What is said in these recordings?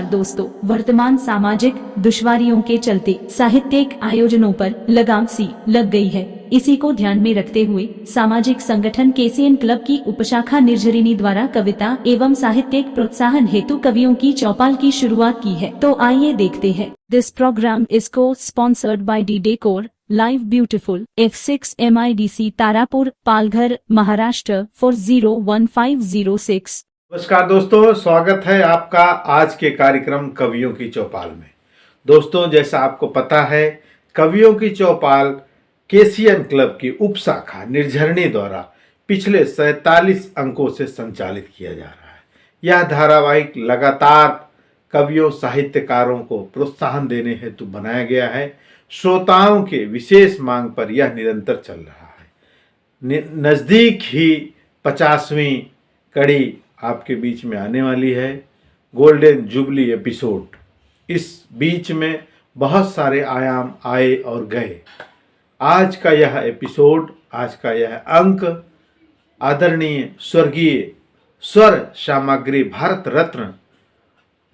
दोस्तों, वर्तमान सामाजिक दुश्वारियों के चलते साहित्यिक आयोजनों पर लगाम सी लग गई है। इसी को ध्यान में रखते हुए सामाजिक संगठन केसीएन क्लब की उपशाखा निर्झरिणी द्वारा कविता एवं साहित्यिक प्रोत्साहन हेतु कवियों की चौपाल की शुरुआत की है। तो आइए देखते हैं। दिस प्रोग्राम इज को sponsored by D decor live beautiful F6 MIDC Tarapur Palghar Maharashtra 401506। नमस्कार दोस्तों, स्वागत है आपका आज के कार्यक्रम कवियों की चौपाल में। दोस्तों, जैसा आपको पता है, कवियों की चौपाल केसीएन क्लब की उपशाखा निर्झरिणी द्वारा पिछले 47 अंकों से संचालित किया जा रहा है। यह धारावाहिक लगातार कवियों साहित्यकारों को प्रोत्साहन देने हेतु बनाया गया है। श्रोताओं के विशेष मांग पर यह निरंतर चल रहा है। नज़दीक ही 50वीं कड़ी आपके बीच में आने वाली है, गोल्डन जुबली एपिसोड। इस बीच में बहुत सारे आयाम आए और गए। आज का यह एपिसोड, आज का यह अंक आदरणीय स्वर्गीय स्वर सामग्री भारत रत्न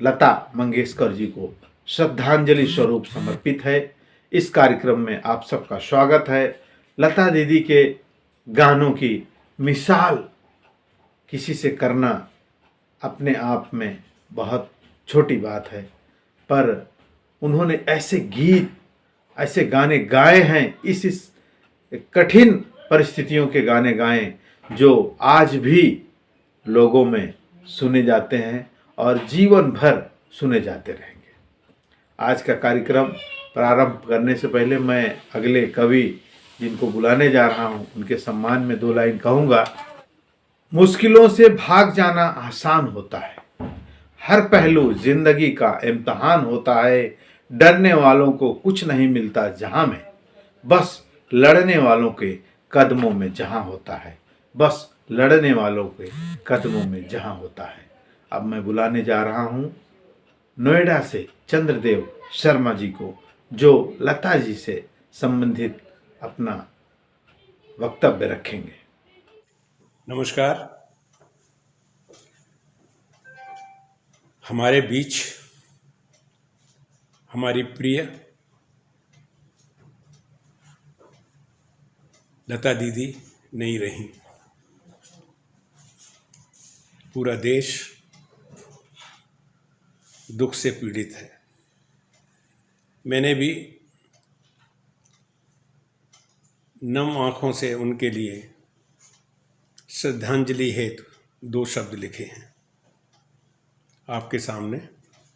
लता मंगेशकर जी को श्रद्धांजलि स्वरूप समर्पित है। इस कार्यक्रम में आप सबका स्वागत है। लता दीदी के गानों की मिसाल किसी से करना अपने आप में बहुत छोटी बात है, पर उन्होंने ऐसे गीत, ऐसे गाने गाए हैं, इस कठिन परिस्थितियों के गाने गाए जो आज भी लोगों में सुने जाते हैं और जीवन भर सुने जाते रहेंगे। आज का कार्यक्रम प्रारंभ करने से पहले मैं अगले कवि जिनको बुलाने जा रहा हूं, उनके सम्मान में 2 लाइन कहूँगा। मुश्किलों से भाग जाना आसान होता है, हर पहलू जिंदगी का इम्तहान होता है। डरने वालों को कुछ नहीं मिलता जहां में, बस लड़ने वालों के कदमों में जहां होता है, बस लड़ने वालों के कदमों में जहां होता है। अब मैं बुलाने जा रहा हूं नोएडा से चंद्रदेव शर्मा जी को, जो लता जी से संबंधित अपना वक्तव्य रखेंगे। नमस्कार। हमारे बीच हमारी प्रिय लता दीदी नहीं रही। पूरा देश दुख से पीड़ित है। मैंने भी नम आंखों से उनके लिए श्रद्धांजलि हेतु 2 शब्द लिखे हैं, आपके सामने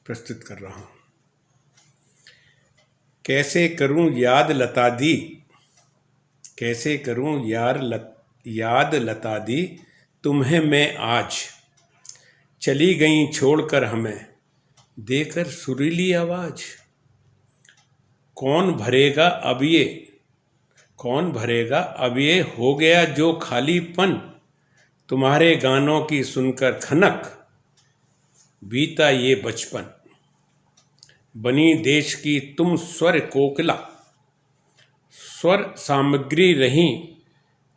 प्रस्तुत कर रहा हूं। कैसे करूं याद लता दी, कैसे करूं याद लता दी, तुम्हें मैं आज। चली गई छोड़कर हमें देकर सुरीली आवाज। कौन भरेगा अब ये, कौन भरेगा अब ये हो गया जो खालीपन। तुम्हारे गानों की सुनकर खनक बीता ये बचपन। बनी देश की तुम स्वर कोकिला, स्वर सामग्री रही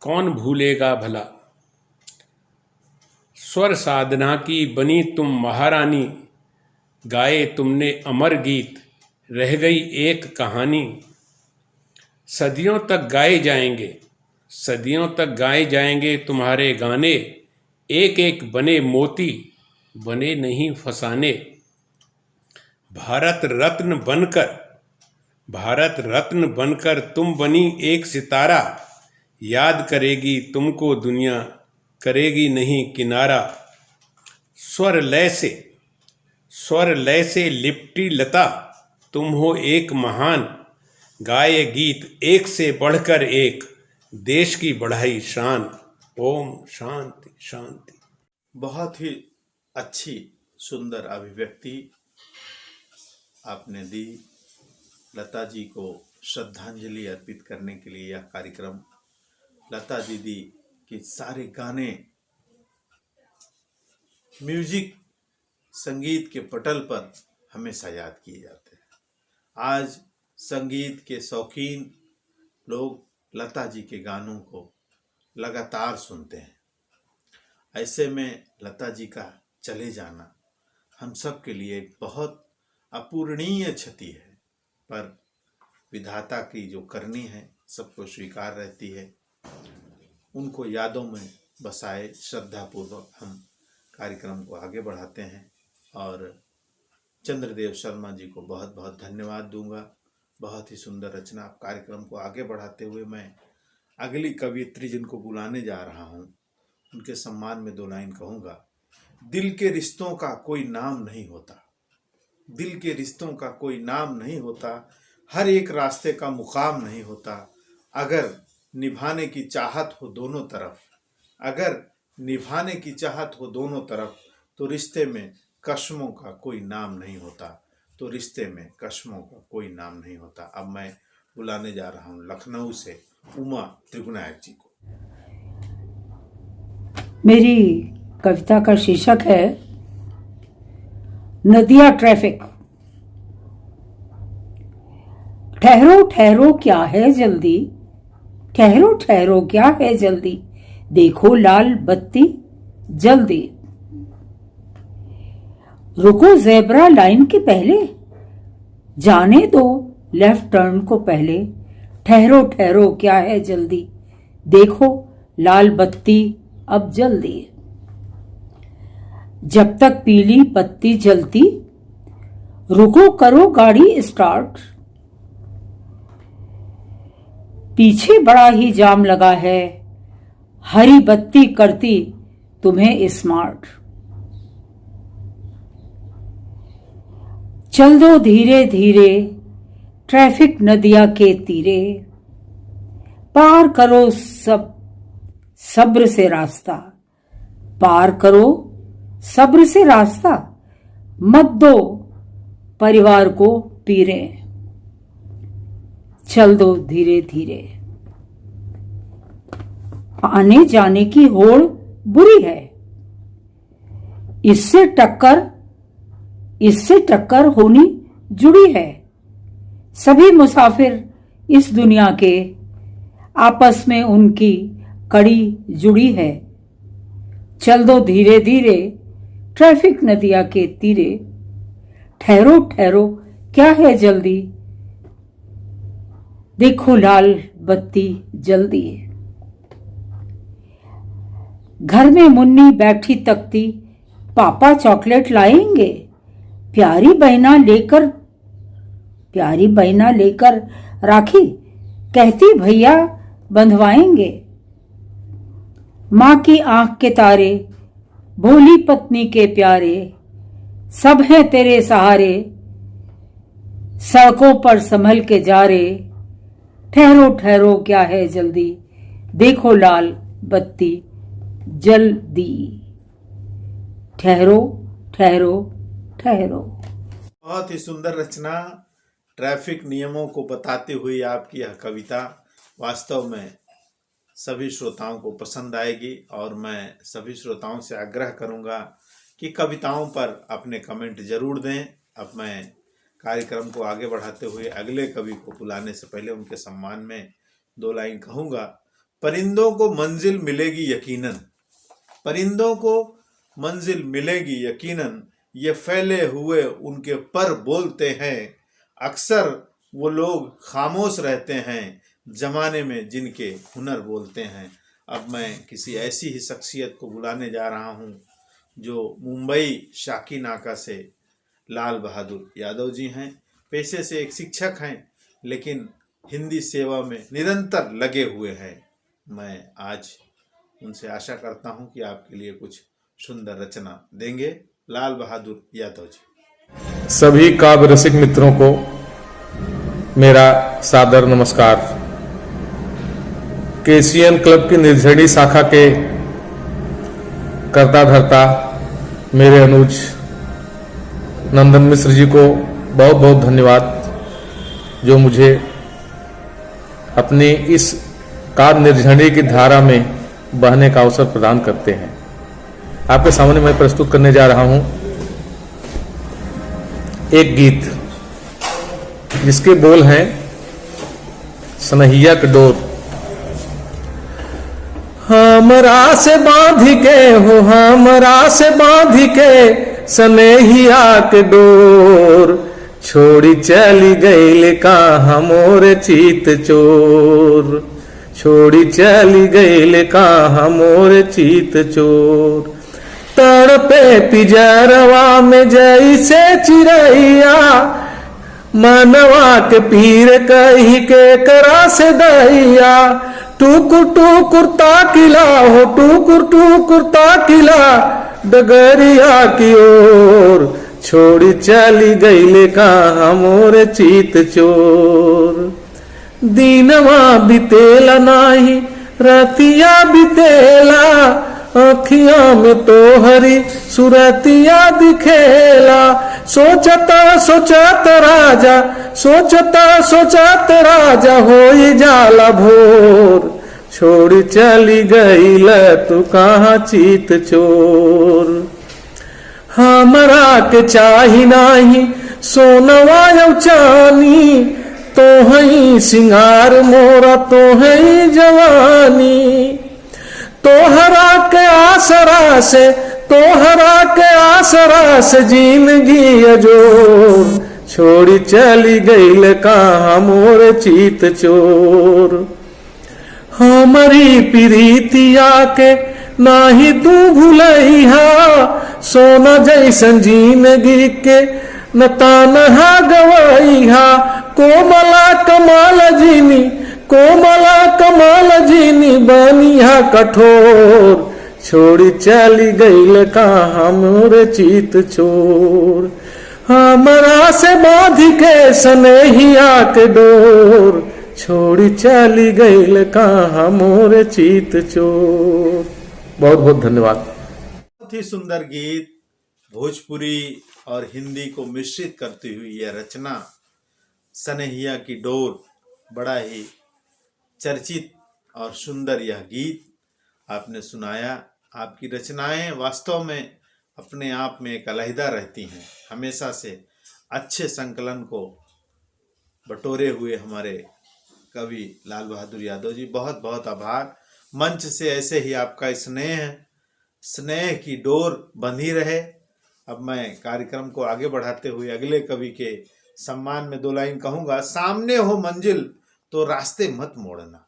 कौन भूलेगा भला। स्वर साधना की बनी तुम महारानी, गाए तुमने अमर गीत रह गई एक कहानी। सदियों तक गाए जाएंगे, सदियों तक गाए जाएंगे तुम्हारे गाने। एक एक बने मोती, बने नहीं फसाने। भारत रत्न बनकर, भारत रत्न बनकर तुम बनी एक सितारा। याद करेगी तुमको दुनिया, करेगी नहीं किनारा। स्वर लय से लिपटी लता, तुम हो एक महान। गाए गीत एक से बढ़कर एक, देश की बढ़ाई शान। ओम शांति शांति। बहुत ही अच्छी सुंदर अभिव्यक्ति आपने दी। लता जी को श्रद्धांजलि अर्पित करने के लिए यह कार्यक्रम, लता दीदी के सारे गाने म्यूजिक संगीत के पटल पर हमेशा याद किए जाते हैं। आज संगीत के शौकीन लोग लता जी के गानों को लगातार सुनते हैं। ऐसे में लता जी का चले जाना हम सब के लिए एक बहुत अपूरणीय क्षति है, पर विधाता की जो करनी है सबको स्वीकार रहती है। उनको यादों में बसाए श्रद्धापूर्वक हम कार्यक्रम को आगे बढ़ाते हैं और चंद्रदेव शर्मा जी को बहुत बहुत धन्यवाद दूंगा। बहुत ही सुंदर रचना कार्यक्रम को आगे बढ़ाते हुए मैं अगली कवियत्री जिनको बुलाने जा रहा हूँ उनके सम्मान में 2 लाइन कहूँगा। दिल के रिश्तों का कोई नाम नहीं होता, दिल के रिश्तों का कोई नाम नहीं होता, हर एक रास्ते का मुकाम नहीं होता। अगर निभाने की चाहत हो दोनों तरफ, अगर निभाने की चाहत हो दोनों तरफ, तो रिश्ते में कस्मों का कोई नाम नहीं होता, तो रिश्ते में कस्मों का कोई नाम नहीं होता। अब मैं बुलाने जा रहा हूँ लखनऊ से उमा त्रिगुनायक जी को। मेरी कविता का शीर्षक है नदिया ट्रैफिक। ठहरो ठहरो क्या है जल्दी, ठहरो ठहरो क्या है जल्दी, देखो लाल बत्ती जल्दी। रुको ज़ेब्रा लाइन के पहले, जाने दो लेफ्ट टर्न को पहले, ठहरो ठहरो क्या है जल्दी, देखो लाल बत्ती अब जल्दी। जब तक पीली बत्ती जलती, रुको करो गाड़ी स्टार्ट, पीछे बड़ा ही जाम लगा है, हरी बत्ती करती तुम्हें स्मार्ट। चल दो धीरे धीरे ट्रैफिक नदिया के तीरे, पार करो सब सब्र से रास्ता, पार करो सब्र से रास्ता, मत दो परिवार को पीरे, चल दो धीरे धीरे। आने जाने की होड़ बुरी है, इससे टक्कर होनी जुड़ी है। सभी मुसाफिर इस दुनिया के आपस में उनकी कड़ी जुड़ी है। चल दो धीरे धीरे ट्रैफिक नदिया के तीरे, ठहरो ठहरो क्या है जल्दी, देखो लाल बत्ती जल्दी। घर में मुन्नी बैठी तकती, पापा चॉकलेट लाएंगे, प्यारी बहना लेकर राखी, कहती भैया बंधवाएंगे। माँ की आंख के तारे, भोली पत्नी के प्यारे, सब हैं तेरे सहारे, सड़कों पर संभल के जा रे, ठहरो ठहरो क्या है जल्दी, देखो लाल बत्ती जल्दी। ठहरो ठहरो ठहरो। बहुत ही सुंदर रचना, ट्रैफिक नियमों को बताते हुए आपकी यह कविता वास्तव में सभी श्रोताओं को पसंद आएगी और मैं सभी श्रोताओं से आग्रह करूंगा कि कविताओं पर अपने कमेंट जरूर दें। अब मैं कार्यक्रम को आगे बढ़ाते हुए अगले कवि को बुलाने से पहले उनके सम्मान में 2 लाइन कहूँगा। परिंदों को मंजिल मिलेगी यकीनन, परिंदों को मंजिल मिलेगी यकीनन, ये फैले हुए उनके पर बोलते हैं, अक्सर वो लोग खामोश रहते हैं, जमाने में जिनके हुनर बोलते हैं। अब मैं किसी ऐसी ही शख्सियत को बुलाने जा रहा हूँ जो मुंबई शाकी नाका से लाल बहादुर यादव जी हैं। पेशे से एक शिक्षक हैं लेकिन हिंदी सेवा में निरंतर लगे हुए हैं। मैं आज उनसे आशा करता हूं कि आपके लिए कुछ सुंदर रचना देंगे। लाल बहादुर यादव जी। सभी काव्य रसिक मित्रों को मेरा सादर नमस्कार। केसीएन क्लब की निर्झड़ी शाखा के कर्ता धर्ता मेरे अनुज नंदन मिश्र जी को बहुत बहुत धन्यवाद, जो मुझे अपनी इस काव्य निर्झड़ी की धारा में बहने का अवसर प्रदान करते हैं। आपके सामने मैं प्रस्तुत करने जा रहा हूं एक गीत जिसके बोल हैं सनहिया के डोर। हमरा से बांध के हो, हमरा से बांध के सनेहिया के डोर, छोड़ी चली गईल कहाँ मोर चीत चोर, छोड़ी चली गईल कहाँ मोर चीत चोर। तड़पे पिजरवा में जैसे चिड़ैया, मनवा के पीर कही के करा से दैया। टुकुर टुकुर ताकिला हो, टुकुर टुकुर ताकिला डगरिया की ओर, छोड़ी चली गईले कहाँ मोर चीत चोर। दीनवा बितेला नाही रतिया बितेला, आँखियां में तो हरी सुरतिया दिखेला। सोचता सोचत राजा, सोचता सोचत राजा होई जाला भोर, छोड़ी चली गईल तू कहाँ चीत चोर। हमरा के चाही नाही सोनवा यौ चानी, तो हई सिंगार मोरा तो हई जवानी। तोहरा के आसरा से, तोहरा के आसरा से जिंदगी अजोर, छोड़ी चली गईल कहाँ मोर चीत चोर। हमारी प्रीतिया के नाही तू भूलैहा, सोना जैसन जिंदगी के न तानहा गवैहा। कोमला कमाल जीनी, कोमला कमाल जीनी बनिया कठोर, छोड़ी चली गईल कहाँ मोर चीत चोर। हमरा से बांध के सनेहिया के डोर, छोड़ी चली गईल कहाँ मोर चीत चोर। बहुत बहुत धन्यवाद। बहुत ही सुंदर गीत, भोजपुरी और हिंदी को मिश्रित करती हुई यह रचना सनेहिया की डोर, बड़ा ही चर्चित और सुंदर यह गीत आपने सुनाया। आपकी रचनाएं वास्तव में अपने आप में एक अलहदा रहती हैं। हमेशा से अच्छे संकलन को बटोरे हुए हमारे कवि लाल बहादुर यादव जी, बहुत बहुत आभार। मंच से ऐसे ही आपका स्नेह की डोर बंधी रहे। अब मैं कार्यक्रम को आगे बढ़ाते हुए अगले कवि के सम्मान में दो लाइन कहूँगा। सामने हो मंजिल तो रास्ते मत मोड़ना,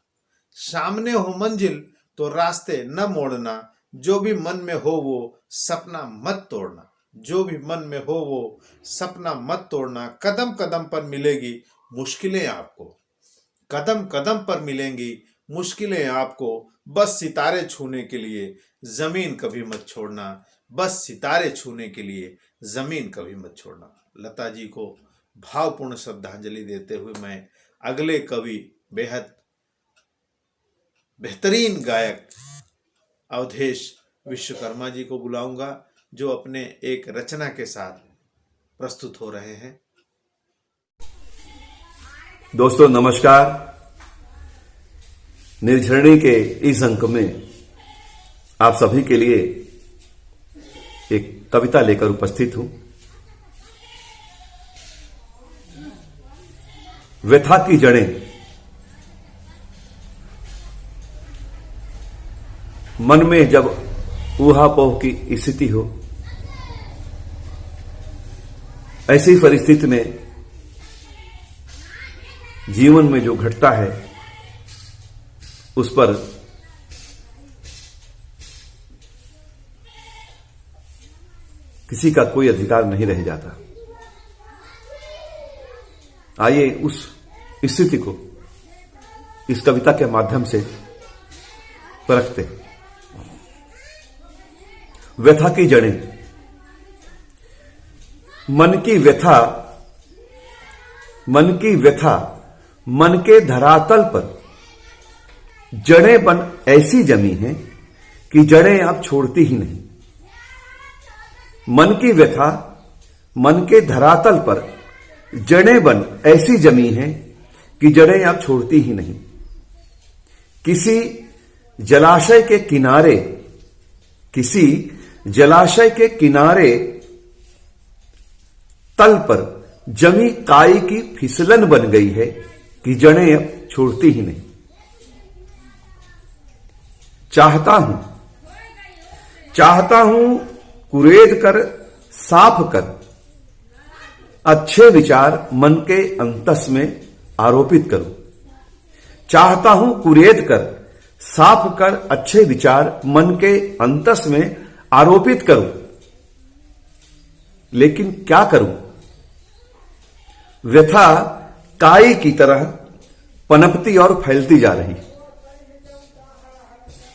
सामने हो मंजिल तो रास्ते न मोड़ना। जो भी मन में हो वो सपना मत तोड़ना, जो भी मन में हो वो सपना मत तोड़ना। कदम कदम पर मिलेगी मुश्किलें आपको, कदम कदम पर मिलेंगी मुश्किलें आपको। बस सितारे छूने के लिए जमीन कभी मत छोड़ना, बस सितारे छूने के लिए जमीन कभी मत छोड़ना। लता जी को भावपूर्ण श्रद्धांजलि देते हुए मैं अगले कवि बेहद बेहतरीन गायक अवधेश विश्वकर्मा जी को बुलाऊंगा, जो अपने एक रचना के साथ प्रस्तुत हो रहे हैं। दोस्तों नमस्कार। निर्झरणी के इस अंक में आप सभी के लिए एक कविता लेकर उपस्थित हूं। व्यथा की जड़ें। मन में जब ऊहापोह की स्थिति हो, ऐसी परिस्थिति में जीवन में जो घटता है उस पर किसी का कोई अधिकार नहीं रह जाता। आइए उस स्थिति को इस कविता के माध्यम से परखते हैं। व्यथा की जड़ें। मन की व्यथा, मन की व्यथा मन के धरातल पर जड़ें बन ऐसी जमी हैं कि जड़ें आप छोड़ती ही नहीं। मन की व्यथा मन के धरातल पर जड़ें बन ऐसी जमी हैं कि जड़ें आप छोड़ती ही नहीं। किसी जलाशय के किनारे, किसी जलाशय के किनारे तल पर जमी काई की फिसलन बन गई है कि जड़ें अब छोड़ती ही नहीं। चाहता हूं कुरेद कर साफ कर अच्छे विचार मन के अंतस में आरोपित करूं। चाहता हूं कुरेद कर साफ कर अच्छे विचार मन के अंतस में आरोपित करूं, लेकिन क्या करूं? व्यथा काई की तरह पनपती और फैलती जा रही।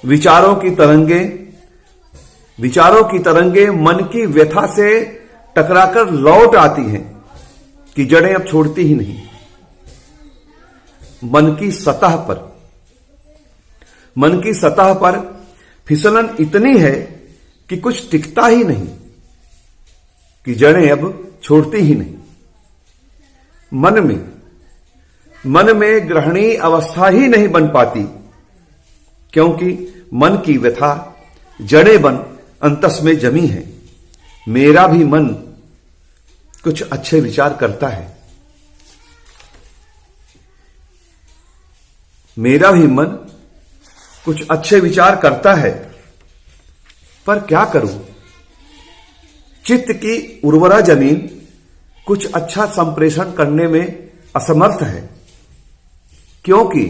विचारों की तरंगे मन की व्यथा से टकराकर लौट आती हैं कि जड़ें अब छोड़ती ही नहीं। मन की सतह पर फिसलन इतनी है कि कुछ टिकता ही नहीं, कि जड़ें अब छोड़ती ही नहीं। मन में ग्रहणीय अवस्था ही नहीं बन पाती, क्योंकि मन की व्यथा जड़ें बन अंतस में जमी है। मेरा भी मन कुछ अच्छे विचार करता है। मेरा भी मन कुछ अच्छे विचार करता है, पर क्या करूं? चित्त की उर्वरा जमीन कुछ अच्छा संप्रेषण करने में असमर्थ है, क्योंकि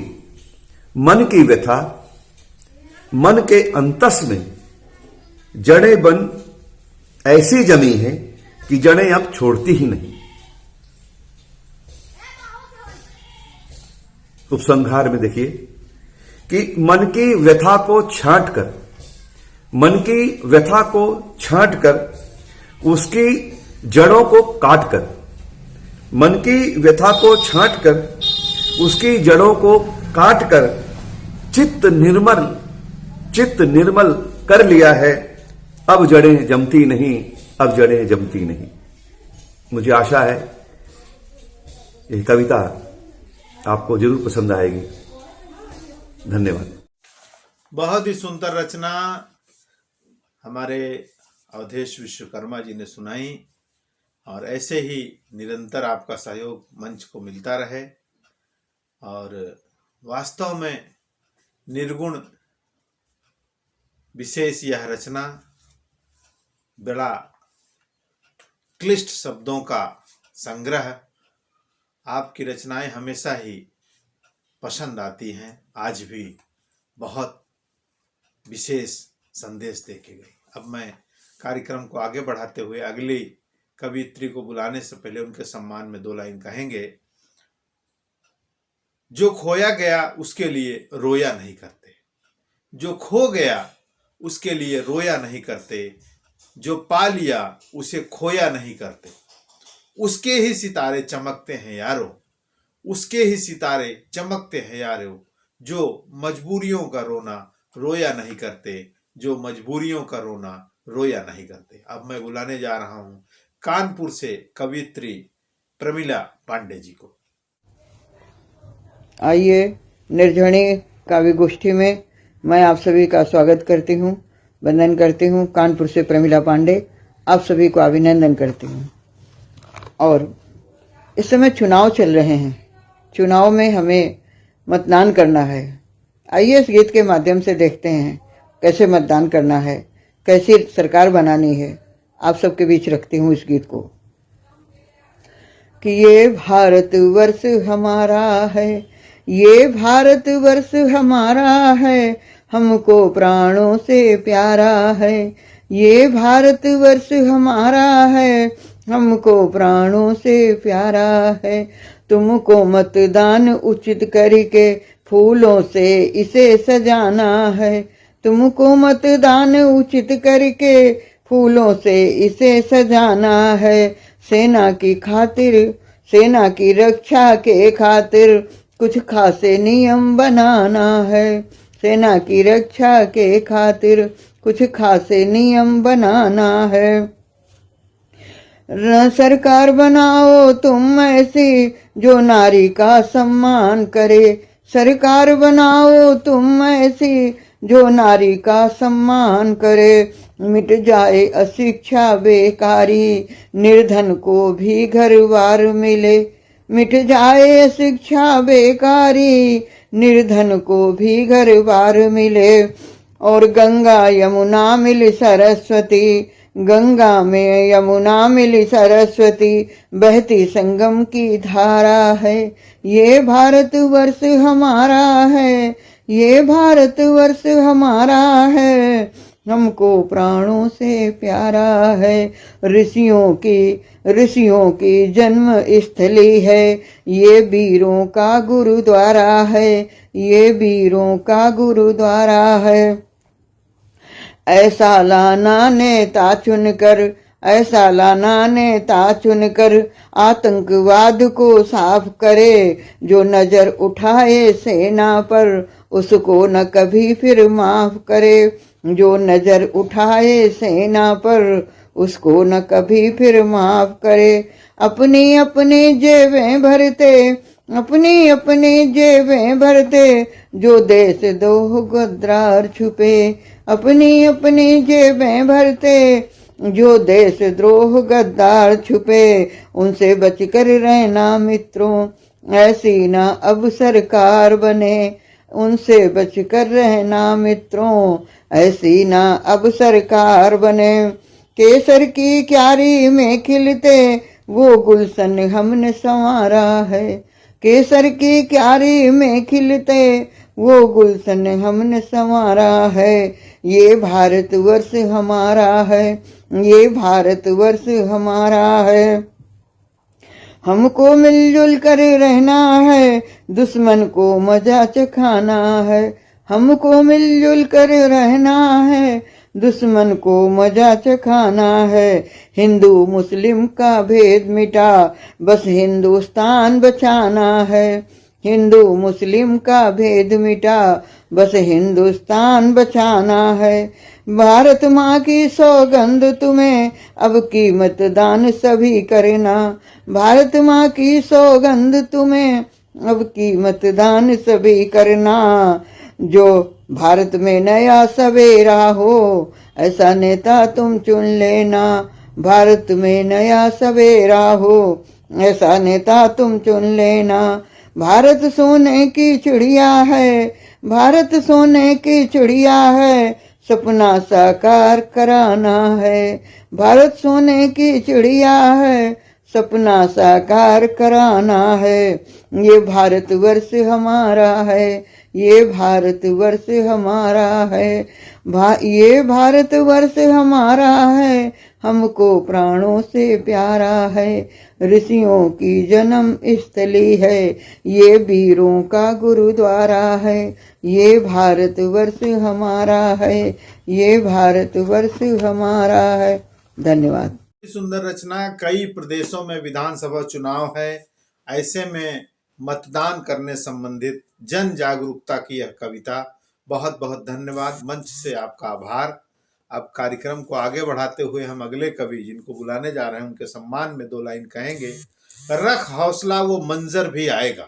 मन की व्यथा मन के अंतस में जड़ें बन ऐसी जमी है कि जड़ें अब छोड़ती ही नहीं। उपसंहार में देखिए कि मन की व्यथा को छांट कर उसकी जड़ों को काट कर, मन की व्यथा को छांट कर उसकी जड़ों को काट कर चित्त निर्मल कर लिया है। अब जड़ें जमती नहीं। मुझे आशा है यह कविता आपको जरूर पसंद आएगी। धन्यवाद। बहुत ही सुंदर रचना हमारे अवधेश विश्वकर्मा जी ने सुनाई, और ऐसे ही निरंतर आपका सहयोग मंच को मिलता रहे। और वास्तव में निर्गुण विशेष यह रचना बड़ा क्लिष्ट शब्दों का संग्रह। आपकी रचनाएं हमेशा ही पसंद आती हैं, आज भी बहुत विशेष संदेश देके गई। अब मैं कार्यक्रम को आगे बढ़ाते हुए अगली कवियत्री को बुलाने से पहले उनके सम्मान में 2 लाइन कहेंगे। जो खोया गया उसके लिए रोया नहीं करते, जो खो गया उसके लिए रोया नहीं करते, जो पा लिया उसे खोया नहीं करते। उसके ही सितारे चमकते हैं यारो, उसके ही सितारे चमकते हैं यारो, जो मजबूरियों का रोना रोया नहीं करते, जो मजबूरियों का रोना रोया नहीं करते। अब मैं बुलाने जा रहा हूं कानपुर से कवियत्री प्रमिला पांडे जी को। आइए निर्जणी काव्य गोष्ठी में मैं आप सभी का स्वागत करती हूँ, वंदन करती हूँ। कानपुर से प्रमिला पांडे आप सभी को अभिनंदन करती हूँ। और इस समय चुनाव चल रहे हैं, चुनाव में हमें मतदान करना है। आइए इस गीत के माध्यम से देखते हैं कैसे मतदान करना है, कैसी सरकार बनानी है। आप सबके बीच रखती हूँ इस गीत को कि ये भारत वर्ष हमारा है, ये भारत वर्ष हमारा है, हमको प्राणों से प्यारा है। ये भारत वर्ष हमारा है, हमको प्राणों से प्यारा है। तुमको मतदान उचित करके फूलों से इसे सजाना है, तुमको मतदान उचित करके फूलों से इसे सजाना है। सेना की खातिर, सेना की रक्षा के खातिर कुछ खासे नियम बनाना है, सेना की रक्षा के खातिर कुछ खासे नियम बनाना है। सरकार बनाओ तुम ऐसी जो नारी का सम्मान करे, सरकार बनाओ तुम ऐसी जो नारी का सम्मान करे। मिट जाए अशिक्षा बेकारी, निर्धन को भी घर-बार मिले, मिट जाए अशिक्षा बेकारी, निर्धन को भी घर-बार मिले। और गंगा यमुना मिल सरस्वती, गंगा में यमुना मिली सरस्वती, बहती संगम की धारा है। ये भारतवर्ष हमारा है, ये भारतवर्ष हमारा है, हमको प्राणों से प्यारा है। ऋषियों की जन्म स्थली है, ये वीरों का गुरुद्वारा है, ये वीरों का गुरुद्वारा है। ऐसा लाना नेता चुनकर आतंकवाद को साफ करे, जो नजर उठाए सेना पर उसको न कभी फिर माफ करे, जो नजर उठाए सेना पर उसको न कभी फिर माफ करे। अपनी अपनी जेबें भरते जो देशद्रोह गद्दार छुपे, अपनी अपनी जेबें भरते जो देशद्रोह गद्दार छुपे, उनसे बचकर रहना मित्रों, ऐसी ना अब सरकार बने, उनसे बचकर रहना मित्रों, ऐसी ना अब सरकार बने। केसर की क्यारी में खिलते वो गुलशन हमने संवारा है, केसर की क्यारी में खिलते वो गुलशन हमने संवारा है। ये भारतवर्ष हमारा है, ये भारतवर्ष हमारा है। हमको मिलजुल कर रहना है, दुश्मन को मजा चखाना है, हमको मिलजुल कर रहना है, दुश्मन को मजा चखाना है। हिंदू मुस्लिम का भेद मिटा, बस हिंदुस्तान बचाना है, हिंदू मुस्लिम का भेद मिटा, बस हिंदुस्तान बचाना है। भारत माँ की सौगंध तुम्हें अब की मतदान सभी करना, भारत माँ की सौगंध तुम्हें अब की मतदान सभी करना। जो भारत में नया सवेरा हो ऐसा नेता तुम चुन लेना, भारत में नया सवेरा हो ऐसा नेता तुम चुन लेना। भारत सोने की चिड़िया है, भारत सोने की चिड़िया है, सपना साकार कराना है, भारत सोने की चिड़िया है, सपना साकार कराना है। ये भारतवर्ष हमारा है, ये भारतवर्ष हमारा है, ये भारतवर्ष हमारा है, हमको प्राणों से प्यारा है। ऋषियों की जन्म स्थली है, ये वीरों का गुरुद्वारा है, ये भारतवर्ष हमारा है, ये भारतवर्ष हमारा है। धन्यवाद। सुंदर रचना। कई प्रदेशों में विधानसभा चुनाव है, ऐसे में मतदान करने संबंधित जन जागरूकता की यह कविता। बहुत बहुत धन्यवाद, मंच से आपका आभार। अब कार्यक्रम को आगे बढ़ाते हुए हम अगले कवि जिनको बुलाने जा रहे हैं उनके सम्मान में 2 लाइन कहेंगे। रख हौसला वो मंजर भी आएगा,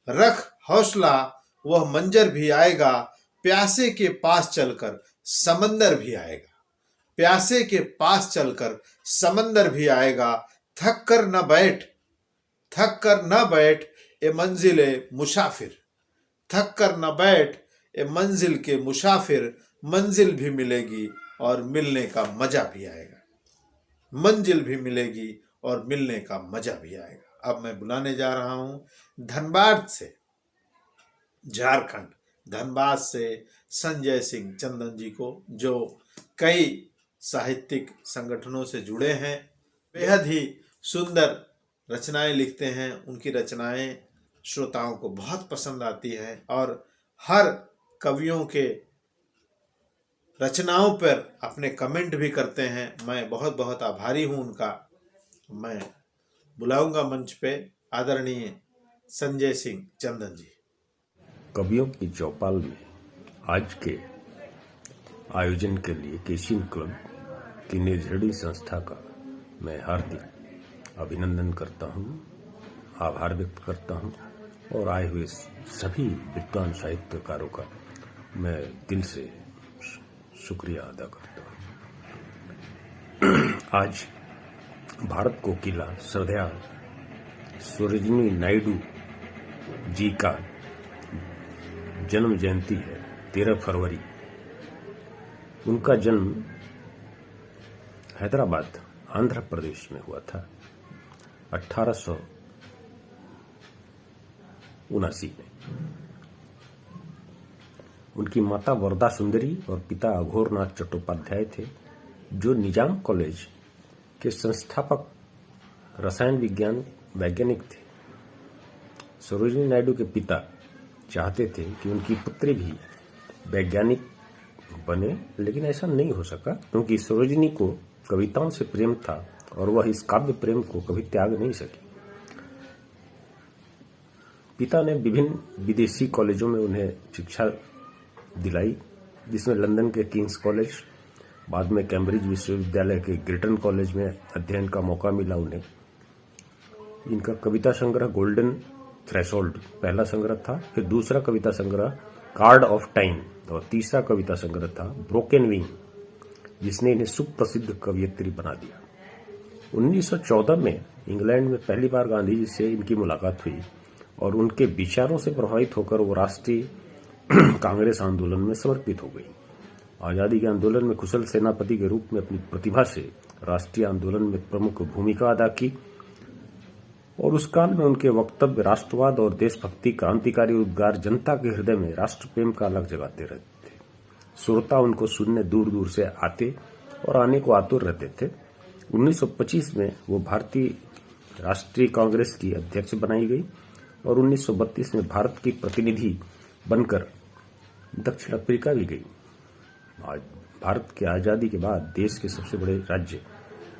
रख हौसला वह मंजर भी आएगा, प्यासे के पास चलकर समंदर भी आएगा, प्यासे के पास चलकर समंदर भी आएगा। थक कर न बैठ ए मंजिले मुसाफिर, थक कर न बैठ ए मंजिल के मुसाफिर, मंजिल भी मिलेगी और मिलने का मजा भी आएगा, मंजिल भी मिलेगी और मिलने का मजा भी आएगा। अब मैं बुलाने जा रहा हूं धनबाद से, झारखंड धनबाद से संजय सिंह चंदन जी को, जो कई साहित्यिक संगठनों से जुड़े हैं, बेहद ही सुंदर रचनाएं लिखते हैं। उनकी रचनाएं श्रोताओं को बहुत पसंद आती हैं और हर कवियों के रचनाओं पर अपने कमेंट भी करते हैं। मैं बहुत बहुत आभारी हूं उनका। मैं बुलाऊंगा मंच पे आदरणीय संजय सिंह चंदन जी। कवियों की चौपाल में आज के आयोजन के लिए केसियन क्लब की निर्झड़ी संस्था का मैं हार्दिक अभिनंदन करता हूं, आभार व्यक्त करता हूं और आए हुए सभी विद्वान साहित्यकारों का मैं दिल से शुक्रिया अदा करता हूं। आज भारत कोकिला श्रद्धेय सरोजिनी नायडू जी का जन्म जयंती है 13 फरवरी। उनका जन्म हैदराबाद आंध्र प्रदेश में हुआ था 1879 में। उनकी माता वरदा सुंदरी और पिता अघोरनाथ चट्टोपाध्याय थे, जो निजाम कॉलेज के संस्थापक रसायन विज्ञान वैज्ञानिक थे। सरोजिनी नायडू के पिता चाहते थे कि उनकी पुत्री भी वैज्ञानिक बने, लेकिन ऐसा नहीं हो सका क्योंकि सरोजिनी को कविताओं से प्रेम था और वह इस काव्य प्रेम को कभी त्याग नहीं सकी। पिता ने विभिन्न विदेशी कॉलेजों में उन्हें शिक्षा दिलाई, जिसमें लंदन के किंग्स कॉलेज, बाद में कैम्ब्रिज विश्वविद्यालय के ग्रेटन कॉलेज में अध्ययन का मौका मिला उन्हें। इनका कविता संग्रह गोल्डन थ्रेशोल्ड पहला संग्रह था, फिर दूसरा कविता संग्रह कार्ड ऑफ टाइम और तीसरा कविता संग्रह था ब्रोकन विंग, जिसने इन्हें सुप्रसिद्ध कवयित्री बना दिया। 1914 में इंग्लैंड में पहली बार गांधी जी से इनकी मुलाकात हुई और उनके विचारों से प्रभावित होकर वो राष्ट्रीय कांग्रेस आंदोलन में समर्पित हो गई। आजादी के आंदोलन में कुशल सेनापति के रूप में अपनी प्रतिभा से राष्ट्रीय आंदोलन में प्रमुख भूमिका अदा की और उस काल में उनके वक्तव्य राष्ट्रवाद और देशभक्ति, क्रांतिकारी उद्गार जनता के हृदय में राष्ट्र प्रेम का अलग जगाते रहते थे। श्रोता उनको सुनने दूर दूर से आते और आने को आतुर रहते थे। 1925 में वो भारतीय राष्ट्रीय कांग्रेस की अध्यक्ष बनाई गई और 1932 में भारत की प्रतिनिधि बनकर दक्षिण अफ्रीका भी गई। आज भारत की आजादी के बाद देश के सबसे बड़े राज्य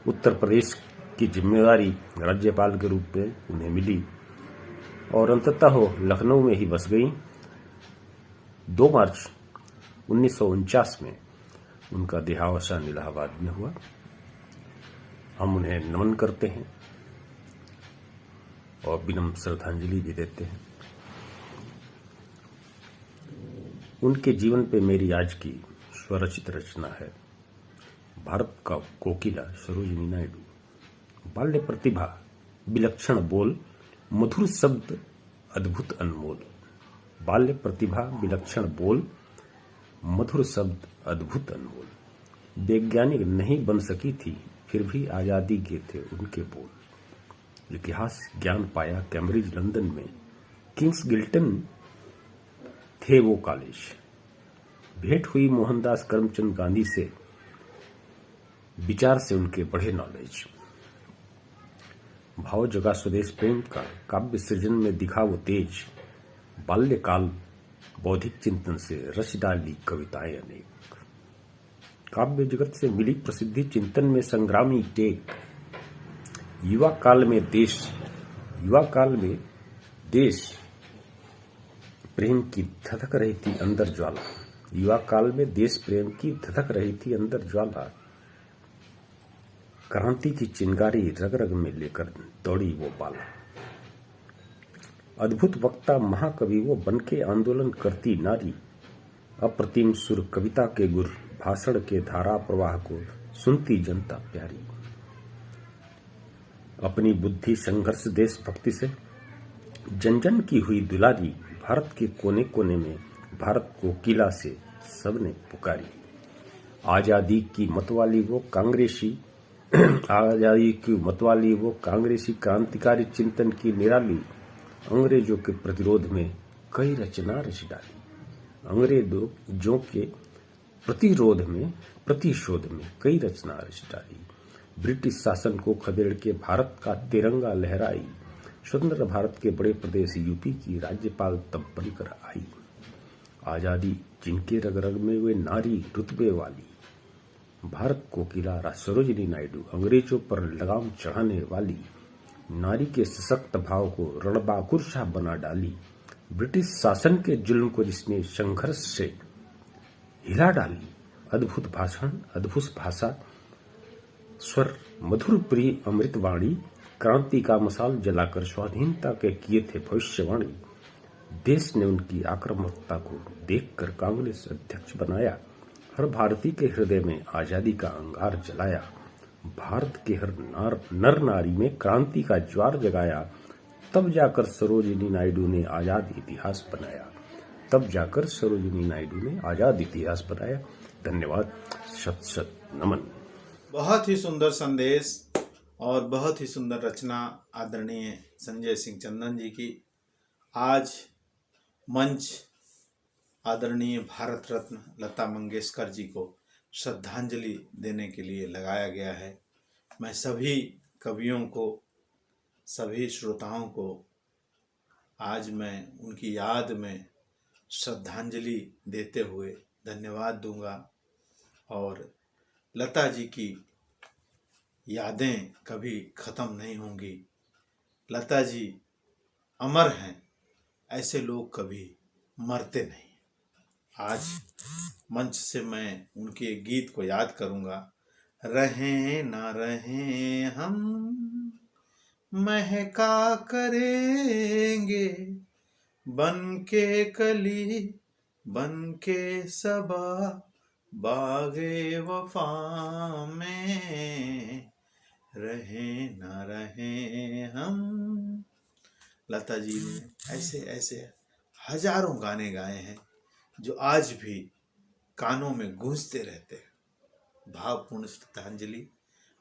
उत्तर प्रदेश की जिम्मेदारी राज्यपाल के रूप में उन्हें मिली और अंततः लखनऊ में ही बस गई। 2 मार्च 1949 में उनका देहावसान इलाहाबाद में हुआ। हम उन्हें नमन करते हैं और विनम्र श्रद्धांजलि भी देते हैं। उनके जीवन पे मेरी आज की स्वरचित रचना है भारत का कोकिला सरोजिनी नायडू। बाल्य प्रतिभा, विलक्षण बोल, मधुर शब्द, अद्भुत अनमोल। बाल्य प्रतिभा, विलक्षण बोल, मधुर शब्द, अद्भुत अनमोल। वैज्ञानिक नहीं बन सकी थी, फिर भी आजादी के थे उनके बोल। इतिहास ज्ञान पाया कैम्ब्रिज लंदन में, किंग्स गिल्टन थे वो कॉलेज। भेंट हुई मोहनदास करमचंद गांधी से, विचार से उनके बढ़े नॉलेज। भाव जगा स्वदेश प्रेम का, काव्य सृजन में दिखा वो तेज। बाल्यकाल बौद्धिक चिंतन से रच डाली कविताएं अनेक। काव्य जगत से मिली प्रसिद्धि, चिंतन में संग्रामी टेक। युवा काल में देश प्रेम की धधक रही थी अंदर ज्वाला। युवा काल में देश प्रेम की धधक रही थी अंदर ज्वाला। क्रांति की चिंगारी रग रग में लेकर दौड़ी वो बाला। अद्भुत वक्ता महाकवि वो बनके आंदोलन करती नारी। अप्रतिम सुर कविता के गुर, भाषण के धारा प्रवाह को सुनती जनता प्यारी। अपनी बुद्धि संघर्ष देशभक्ति से जन जन की हुई दुलारी। भारत के कोने कोने में भारत को किला से सबने पुकारी। आजादी की मतवाली वो कांग्रेसी क्रांतिकारी चिंतन की निराली। अंग्रेजों के प्रतिरोध में कई रचना रच डाली। अंग्रेजों के प्रतिरोध में प्रतिशोध में कई रचना रच डाली। ब्रिटिश शासन को खदेड़ के भारत का तिरंगा लहराई। स्वतंत्र भारत के बड़े प्रदेश यूपी की राज्यपाल तब बनकर आई। आजादी जिनके रग रग में वे नारी रुतबे वाली। भारत कोकिला सरोजिनी नायडू अंग्रेजों पर लगाम चढ़ाने वाली। नारी के सशक्त भाव को रणबांकुर बना डाली। ब्रिटिश शासन के जुल्म को जिसने संघर्ष से हिला डाली। अद्भुत भाषण, अद्भुत भाषा, स्वर, मधुर प्रिय अमृतवाणी। क्रांति का मसाल जलाकर स्वाधीनता के किए थे भविष्यवाणी। देश ने उनकी आक्रामकता को देखकर कांग्रेस अध्यक्ष बनाया। हर भारतीय के हृदय में आजादी का अंगार जलाया। भारत के हर नर नारी में क्रांति का ज्वार जगाया। तब जाकर सरोजिनी नायडू ने आजाद इतिहास बनाया। धन्यवाद। शत शत नमन। बहुत ही सुंदर संदेश और बहुत ही सुंदर रचना आदरणीय संजय सिंह चंदन जी की। आज मंच आदरणीय भारत रत्न लता मंगेशकर जी को श्रद्धांजलि देने के लिए लगाया गया है। मैं सभी कवियों को, सभी श्रोताओं को आज मैं उनकी याद में श्रद्धांजलि देते हुए धन्यवाद दूंगा। और लता जी की यादें कभी ख़त्म नहीं होंगी। लता जी अमर हैं, ऐसे लोग कभी मरते नहीं। आज मंच से मैं उनके गीत को याद करूंगा। रहें ना रहें हम महका करेंगे, बन के कली बन के सबा बागे वफा में, रहें ना रहें हम। लता जी ने ऐसे ऐसे हजारों गाने गाए हैं जो आज भी कानों में गूंजते रहते हैं। भावपूर्ण श्रद्धांजलि।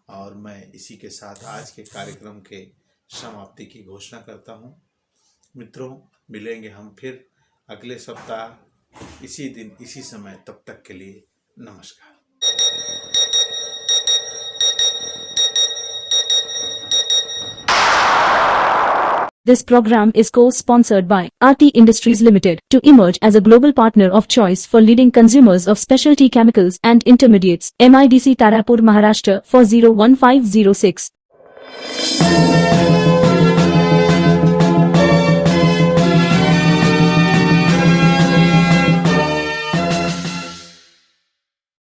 और मैं इसी के साथ आज के कार्यक्रम के समाप्ति की घोषणा करता हूँ। मित्रों, मिलेंगे हम फिर अगले सप्ताह इसी दिन इसी समय। तब तक के लिए नमस्कार। This program is co-sponsored by RT Industries Limited to emerge as a global partner of choice for leading consumers of specialty chemicals and intermediates. MIDC Tarapur, Maharashtra 4015006.